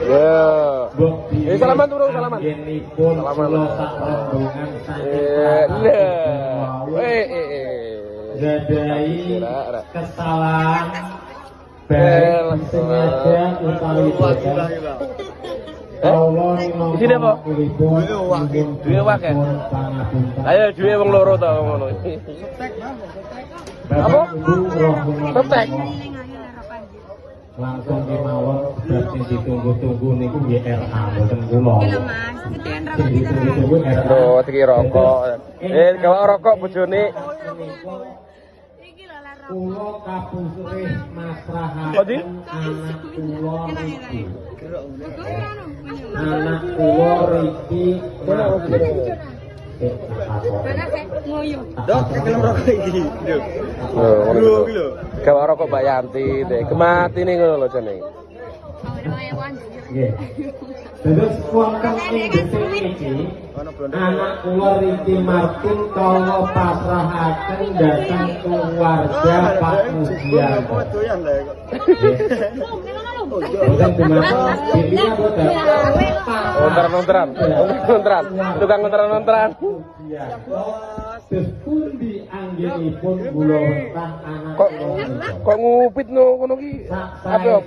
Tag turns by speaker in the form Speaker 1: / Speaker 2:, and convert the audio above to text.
Speaker 1: Ya. Salaman turun, salaman.
Speaker 2: Gadai kesalahan baik sengaja utawi boten. Allah
Speaker 1: Isine apa? Duwe wae. Ayo duwe wong loro ta ngono. Apa? Tetek.
Speaker 2: Langsung kemawon berarti ditunggu-tunggu niku nggih RA mboten kula. Ditunggu-tunggu RA.
Speaker 1: Oh, iki rokok. Kalau rokok bojone
Speaker 2: kula kapusrih masrahaken
Speaker 1: Kodi?
Speaker 2: anak kula iki. Anak kula iki
Speaker 3: Dok, kelem rokok iki.
Speaker 1: Kalau rokok Mbak Yanti deh, kemati nih ngono lho jane.
Speaker 2: Nggih. Terus wonten ing detik iki anak kula Riki Martin kula pasrahaken dhateng keluarga Pak Mugianto. Bukan dimaksud dirinya boten.
Speaker 1: Ontran. Tukang ontran.
Speaker 2: Terus pundi anggenipun kula wetah anak kula.
Speaker 1: Kok ngupit no ngono ki? Apa?